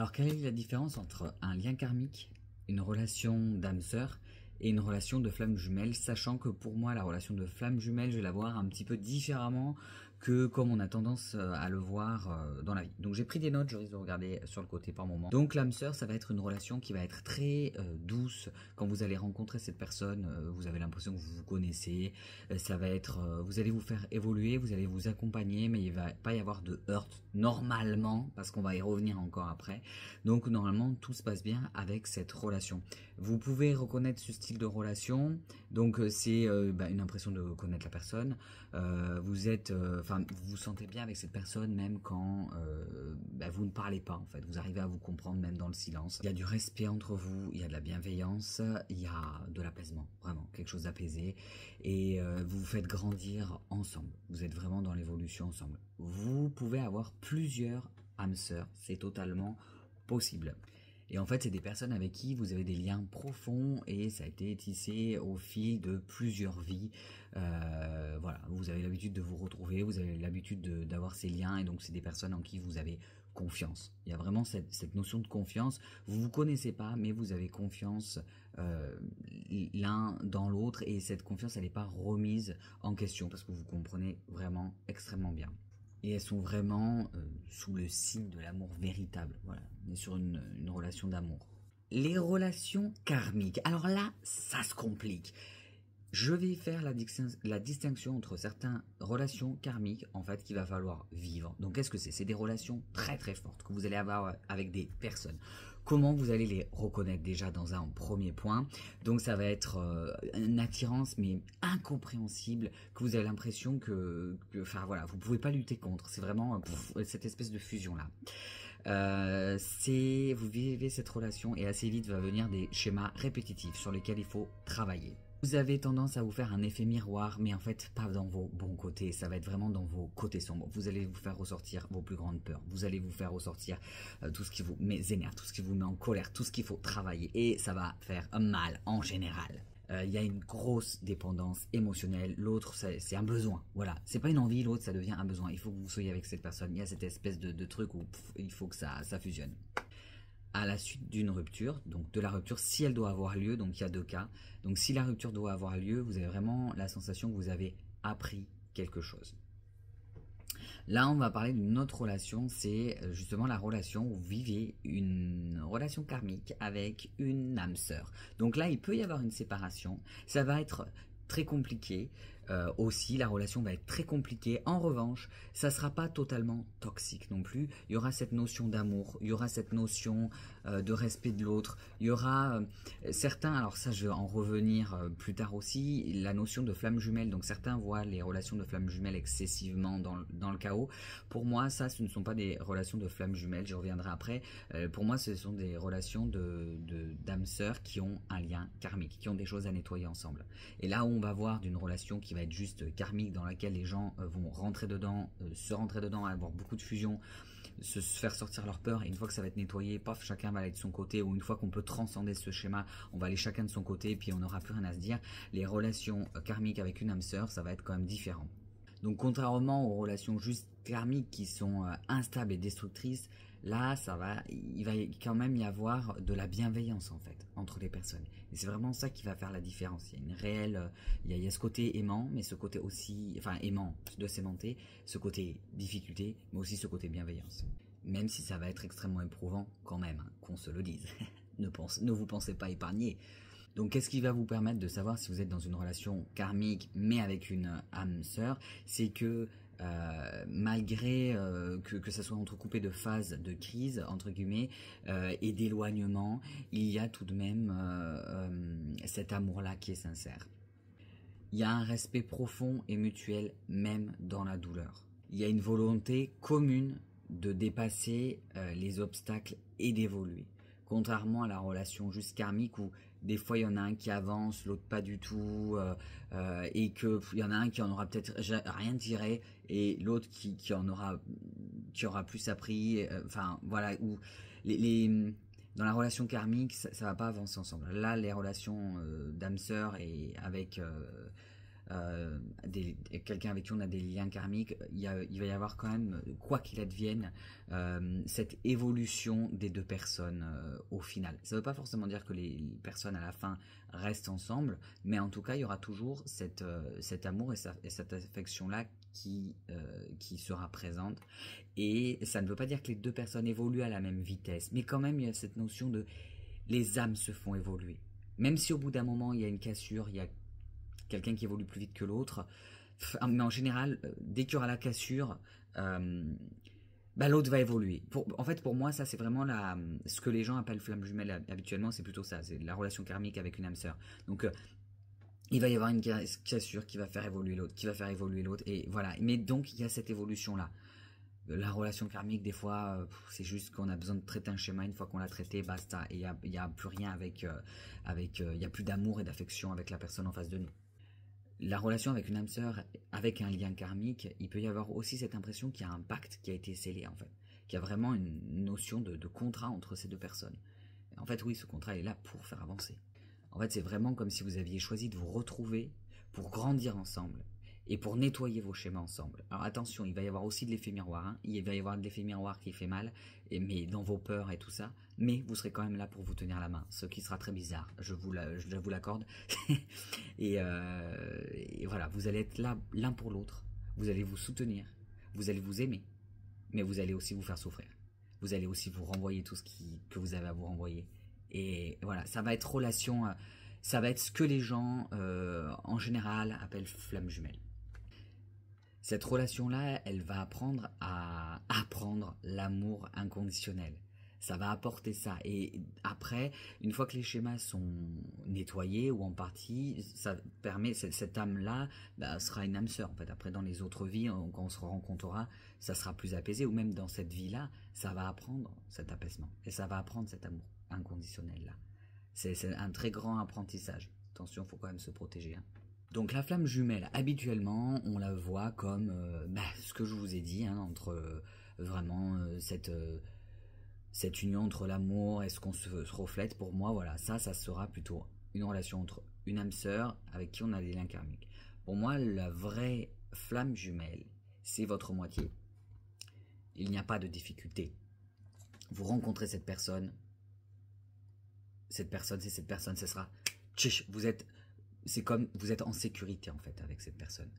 Alors, quelle est la différence entre un lien karmique, une relation d'âme-sœur et une relation de flamme jumelle, sachant que pour moi, la relation de flamme jumelle, je vais la voir un petit peu différemment que comme on a tendance à le voir dans la vie. Donc j'ai pris des notes, je risque de regarder sur le côté par moment. Donc l'âme sœur, ça va être une relation qui va être très douce. Quand vous allez rencontrer cette personne, vous avez l'impression que vous vous connaissez. Ça va être, vous allez vous faire évoluer, vous allez vous accompagner, mais il va pas y avoir de heurts normalement, parce qu'on va y revenir encore après. Donc normalement, tout se passe bien avec cette relation. Vous pouvez reconnaître ce style de relation. Donc c'est une impression de connaître la personne. Vous êtes, vous vous sentez bien avec cette personne même quand vous ne parlez pas en fait. Vous arrivez à vous comprendre même dans le silence. Il y a du respect entre vous, il y a de la bienveillance, il y a de l'apaisement, vraiment quelque chose d'apaisé. Et vous vous faites grandir ensemble. Vous êtes vraiment dans l'évolution ensemble. Vous pouvez avoir plusieurs âmes sœurs, c'est totalement possible. Et en fait, c'est des personnes avec qui vous avez des liens profonds et ça a été tissé au fil de plusieurs vies. Voilà, vous avez l'habitude de vous retrouver, vous avez l'habitude d'avoir ces liens et donc c'est des personnes en qui vous avez confiance. Il y a vraiment cette notion de confiance. Vous vous connaissez pas, mais vous avez confiance l'un dans l'autre et cette confiance, elle n'est pas remise en question parce que vous comprenez vraiment extrêmement bien. Et elles sont vraiment sous le signe de l'amour véritable. Voilà, on est sur une relation d'amour. Les relations karmiques. Alors là, ça se complique. Je vais faire la distinction entre certaines relations karmiques, en fait, qu'il va falloir vivre. Donc, qu'est-ce que c'est? C'est des relations très très fortes que vous allez avoir avec des personnes. Comment vous allez les reconnaître déjà dans un premier point? Donc, ça va être une attirance, mais incompréhensible, que vous avez l'impression voilà, vous pouvez pas lutter contre. C'est vraiment cette espèce de fusion-là. Vous vivez cette relation et assez vite va venir des schémas répétitifs sur lesquels il faut travailler. Vous avez tendance à vous faire un effet miroir, mais en fait pas dans vos bons côtés, ça va être vraiment dans vos côtés sombres. Vous allez vous faire ressortir vos plus grandes peurs, vous allez vous faire ressortir tout ce qui vous énerve, tout ce qui vous met en colère, tout ce qu'il faut travailler, et ça va faire mal en général. Il y a une grosse dépendance émotionnelle, l'autre c'est un besoin, voilà, c'est pas une envie, l'autre ça devient un besoin, il faut que vous soyez avec cette personne, il y a cette espèce de truc où il faut que ça fusionne. À la suite d'une rupture, donc de la rupture, si elle doit avoir lieu, donc il y a deux cas, donc si la rupture doit avoir lieu, vous avez vraiment la sensation que vous avez appris quelque chose. Là, on va parler d'une autre relation, c'est justement la relation où vous vivez une relation karmique avec une âme sœur. Donc là, il peut y avoir une séparation, ça va être très compliqué, aussi la relation va être très compliquée. En revanche, ça sera pas totalement toxique non plus. Il y aura cette notion d'amour, il y aura cette notion de respect de l'autre. Il y aura certains, alors ça je vais en revenir plus tard aussi, la notion de flamme jumelle. Donc certains voient les relations de flamme jumelle excessivement dans le chaos. Pour moi, ça, ce ne sont pas des relations de flamme jumelle. J'y reviendrai après. Pour moi, ce sont des relations d'âmes sœurs qui ont un lien karmique, qui ont des choses à nettoyer ensemble. Et là où on va voir d'une relation qui va être juste karmique, dans laquelle les gens vont rentrer dedans, se rentrer dedans, avoir beaucoup de fusion, se faire sortir leur peur, et une fois que ça va être nettoyé, paf, chacun va aller de son côté, ou une fois qu'on peut transcender ce schéma, on va aller chacun de son côté, et puis on n'aura plus rien à se dire. Les relations karmiques avec une âme sœur, ça va être quand même différent. Donc contrairement aux relations juste karmiques qui sont instables et destructrices, là il va quand même y avoir de la bienveillance en fait entre les personnes. Et c'est vraiment ça qui va faire la différence. Il y a une réelle, il y a ce côté aimant, mais ce côté aussi, aimant de s'aimanter, ce côté difficulté, mais aussi ce côté bienveillance. Même si ça va être extrêmement éprouvant quand même, hein, qu'on se le dise. Ne vous pensez pas épargné. Donc qu'est-ce qui va vous permettre de savoir si vous êtes dans une relation karmique mais avec une âme sœur? C'est que malgré que ça soit entrecoupé de phases de crise entre guillemets et d'éloignement, il y a tout de même cet amour-là qui est sincère. Il y a un respect profond et mutuel même dans la douleur. Il y a une volonté commune de dépasser les obstacles et d'évoluer. Contrairement à la relation juste karmique où des fois il y en a un qui avance, l'autre pas du tout, et que il y en a un qui en aura peut-être rien tiré et l'autre qui aura plus appris. Voilà, où dans la relation karmique ça va pas avancer ensemble. Là les relations d'âme sœur et avec quelqu'un avec qui on a des liens karmiques, il va y avoir quand même, quoi qu'il advienne, cette évolution des deux personnes au final. Ça ne veut pas forcément dire que les personnes à la fin restent ensemble, mais en tout cas, il y aura toujours cet amour et cette affection-là qui sera présente. Et ça ne veut pas dire que les deux personnes évoluent à la même vitesse, mais quand même, il y a cette notion de les âmes se font évoluer. Même si au bout d'un moment, il y a une cassure, il y a quelqu'un qui évolue plus vite que l'autre, mais en général, dès qu'il y aura la cassure, l'autre va évoluer. En fait, pour moi, ça c'est vraiment ce que les gens appellent flamme jumelle habituellement, c'est plutôt ça, c'est la relation karmique avec une âme sœur. Donc il va y avoir une cassure qui va faire évoluer l'autre, et voilà. Mais donc il y a cette évolution-là. La relation karmique, des fois, c'est juste qu'on a besoin de traiter un schéma. Une fois qu'on l'a traité, basta. Et il n'y a plus rien il n'y a plus d'amour et d'affection avec la personne en face de nous. La relation avec une âme sœur, avec un lien karmique, il peut y avoir aussi cette impression qu'il y a un pacte qui a été scellé, en fait. Qu'il y a vraiment une notion de contrat entre ces deux personnes. Et en fait, oui, ce contrat est là pour faire avancer. En fait, c'est vraiment comme si vous aviez choisi de vous retrouver pour grandir ensemble et pour nettoyer vos schémas ensemble. Alors attention, il va y avoir aussi de l'effet miroir, hein. Il va y avoir de l'effet miroir qui fait mal, mais dans vos peurs et tout ça, mais vous serez quand même là pour vous tenir la main, ce qui sera très bizarre, je vous l'accorde. et voilà, vous allez être là l'un pour l'autre, vous allez vous soutenir, vous allez vous aimer, mais vous allez aussi vous faire souffrir. Vous allez aussi vous renvoyer tout ce que vous avez à vous renvoyer. Et voilà, ça va être ça va être ce que les gens en général appellent flamme jumelle. Cette relation-là, elle va apprendre à apprendre l'amour inconditionnel. Ça va apporter ça. Et après, une fois que les schémas sont nettoyés ou en partie, ça permet, cette âme-là sera une âme sœur. En fait, après, dans les autres vies, quand on se rencontrera, ça sera plus apaisé. Ou même dans cette vie-là, ça va apprendre cet apaisement. Et ça va apprendre cet amour inconditionnel-là. C'est un très grand apprentissage. Attention, il faut quand même se protéger, hein. Donc la flamme jumelle, habituellement, on la voit comme ce que je vous ai dit, hein, entre vraiment cette union entre l'amour et ce qu'on se reflète. Pour moi, voilà, ça sera plutôt une relation entre une âme sœur avec qui on a des liens karmiques. Pour moi, la vraie flamme jumelle, c'est votre moitié. Il n'y a pas de difficulté. Vous rencontrez cette personne, c'est cette personne, ce sera... C'est comme vous êtes en sécurité en fait avec cette personne.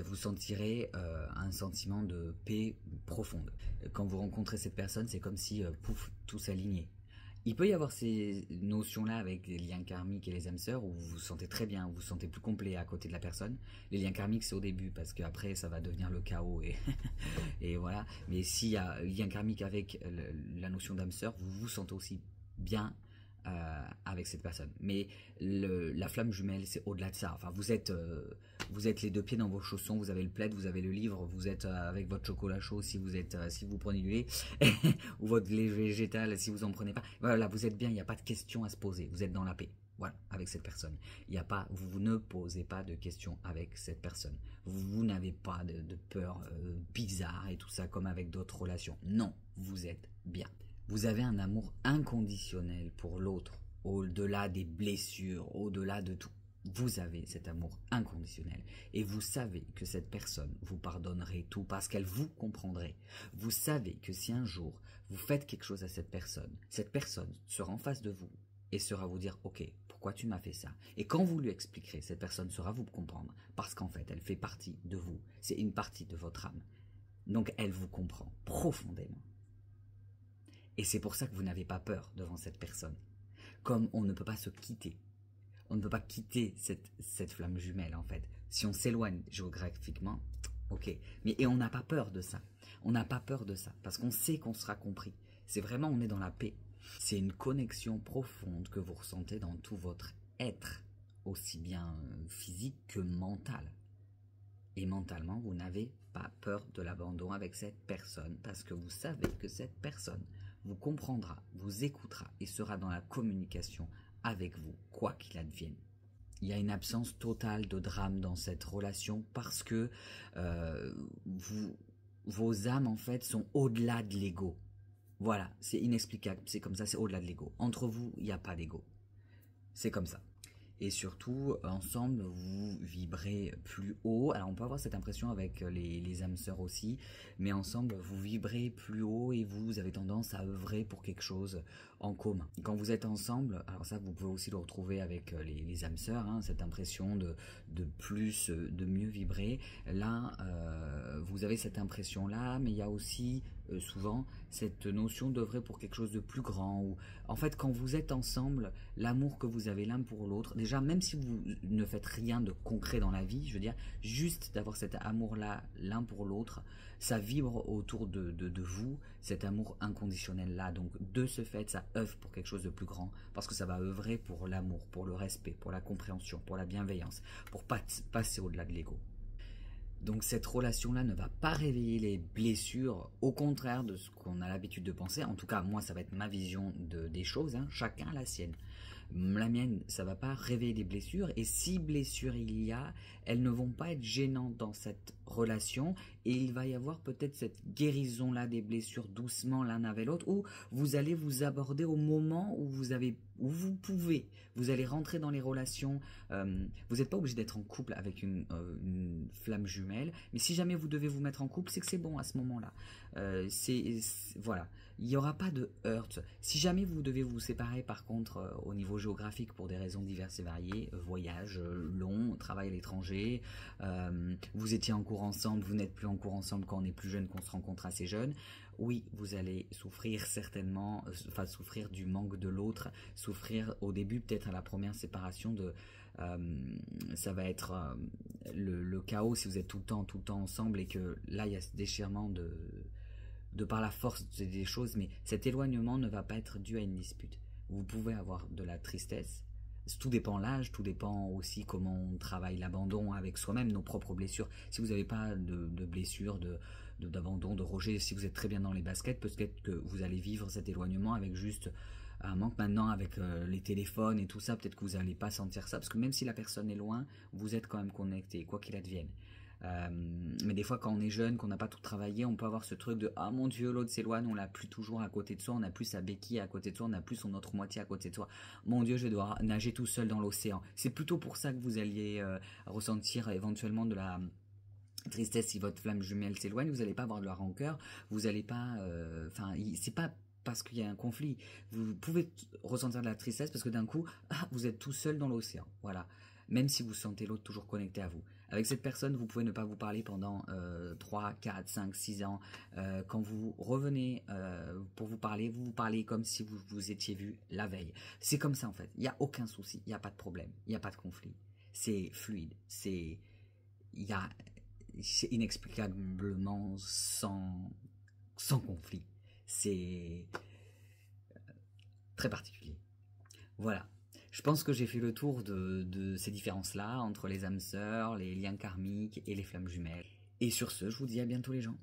Vous sentirez un sentiment de paix profonde. Quand vous rencontrez cette personne, c'est comme si pouf, tout s'alignait. Il peut y avoir ces notions-là avec les liens karmiques et les âmes sœurs où vous vous sentez très bien, vous vous sentez plus complet à côté de la personne. Les liens karmiques, c'est au début parce qu'après, ça va devenir le chaos et voilà. Mais s'il y a lien karmique avec la notion d'âme sœur, vous vous sentez aussi bien avec cette personne. Mais la flamme jumelle, c'est au-delà de ça. Enfin, vous êtes les deux pieds dans vos chaussons, vous avez le plaid, vous avez le livre, vous êtes avec votre chocolat chaud si vous prenez du lait, ou votre lait végétal si vous en prenez pas. Voilà, vous êtes bien, il n'y a pas de questions à se poser, vous êtes dans la paix. Voilà, avec cette personne. Vous ne posez pas de questions avec cette personne. Vous n'avez pas de peur bizarre et tout ça comme avec d'autres relations. Non, vous êtes bien. Vous avez un amour inconditionnel pour l'autre, au-delà des blessures, au-delà de tout. Vous avez cet amour inconditionnel et vous savez que cette personne vous pardonnerait tout parce qu'elle vous comprendrait. Vous savez que si un jour vous faites quelque chose à cette personne sera en face de vous et saura vous dire « Ok, pourquoi tu m'as fait ça ?» Et quand vous lui expliquerez, cette personne saura vous comprendre parce qu'en fait, elle fait partie de vous. C'est une partie de votre âme. Donc, elle vous comprend profondément. Et c'est pour ça que vous n'avez pas peur devant cette personne. Comme on ne peut pas se quitter. On ne peut pas quitter cette flamme jumelle, en fait. Si on s'éloigne géographiquement, ok. Et on n'a pas peur de ça. On n'a pas peur de ça. Parce qu'on sait qu'on sera compris. C'est vraiment, on est dans la paix. C'est une connexion profonde que vous ressentez dans tout votre être. Aussi bien physique que mental. Et mentalement, vous n'avez pas peur de l'abandon avec cette personne. Parce que vous savez que cette personne vous comprendra, vous écoutera et sera dans la communication avec vous, quoi qu'il advienne. Il y a une absence totale de drame dans cette relation parce que vos âmes, en fait, sont au-delà de l'ego. Voilà, c'est inexplicable, c'est comme ça, c'est au-delà de l'ego. Entre vous, il n'y a pas d'ego. C'est comme ça. Et surtout, ensemble, vous vibrez plus haut. Alors, on peut avoir cette impression avec les âmes sœurs aussi, mais ensemble, vous vibrez plus haut et vous avez tendance à œuvrer pour quelque chose en commun. Quand vous êtes ensemble, alors ça, vous pouvez aussi le retrouver avec les âmes sœurs, hein, cette impression de plus, de mieux vibrer. Là, vous avez cette impression-là, mais il y a aussi souvent cette notion d'œuvrer pour quelque chose de plus grand. Ou, en fait, quand vous êtes ensemble, l'amour que vous avez l'un pour l'autre, déjà, même si vous ne faites rien de concret dans la vie, je veux dire, juste d'avoir cet amour-là l'un pour l'autre, ça vibre autour de vous, cet amour inconditionnel-là. Donc, de ce fait, ça œuvre pour quelque chose de plus grand, parce que ça va œuvrer pour l'amour, pour le respect, pour la compréhension, pour la bienveillance, pour passer au-delà de l'ego. Donc cette relation-là ne va pas réveiller les blessures, au contraire de ce qu'on a l'habitude de penser. En tout cas, moi, ça va être ma vision des choses, hein. Chacun a la sienne. La mienne, ça va pas réveiller des blessures. Et si blessures il y a, elles ne vont pas être gênantes dans cette relation. Et il va y avoir peut-être cette guérison-là des blessures doucement l'un avec l'autre, où vous allez vous aborder au moment où vous pouvez. Vous allez rentrer dans les relations. Vous n'êtes pas obligé d'être en couple avec une flamme jumelle, mais si jamais vous devez vous mettre en couple, c'est que c'est bon à ce moment-là. Voilà, il n'y aura pas de heurts. Si jamais vous devez vous séparer, par contre, au niveau géographique, pour des raisons diverses et variées, voyage long, travail à l'étranger, vous étiez en cours ensemble, vous n'êtes plus en cours ensemble quand on est plus jeune, qu'on se rencontre assez jeune, oui, vous allez souffrir certainement, enfin souffrir du manque de l'autre, souffrir au début peut-être à la première séparation ça va être le chaos si vous êtes tout le temps ensemble et que là il y a ce déchirement de par la force des choses, mais cet éloignement ne va pas être dû à une dispute. Vous pouvez avoir de la tristesse, tout dépend l'âge, tout dépend aussi comment on travaille l'abandon avec soi-même, nos propres blessures. Si vous n'avez pas de blessures, d'abandon, de rejet, si vous êtes très bien dans les baskets, peut-être que vous allez vivre cet éloignement avec juste un manque. Maintenant avec les téléphones et tout ça, peut-être que vous n'allez pas sentir ça, parce que même si la personne est loin, vous êtes quand même connecté, quoi qu'il advienne. Mais des fois quand on est jeune, qu'on n'a pas tout travaillé, on peut avoir ce truc de « Ah mon Dieu, l'autre s'éloigne, on l'a plus toujours à côté de soi, on n'a plus sa béquille à côté de soi, on n'a plus son autre moitié à côté de soi. Mon Dieu, je vais devoir nager tout seul dans l'océan. » C'est plutôt pour ça que vous alliez ressentir éventuellement de la tristesse si votre flamme jumelle s'éloigne. Vous n'allez pas avoir de la rancœur, vous n'allez pas... c'est pas parce qu'il y a un conflit. Vous pouvez ressentir de la tristesse parce que d'un coup, vous êtes tout seul dans l'océan. Voilà. Même si vous sentez l'autre toujours connecté à vous. Avec cette personne, vous pouvez ne pas vous parler pendant 3, 4, 5, 6 ans. Quand vous revenez pour vous parlez comme si vous étiez vu la veille. C'est comme ça en fait. Il n'y a aucun souci, il n'y a pas de problème, il n'y a pas de conflit. C'est fluide, c'est inexplicablement sans conflit. C'est très particulier. Voilà. Je pense que j'ai fait le tour de ces différences-là entre les âmes sœurs, les liens karmiques et les flammes jumelles. Et sur ce, je vous dis à bientôt les gens.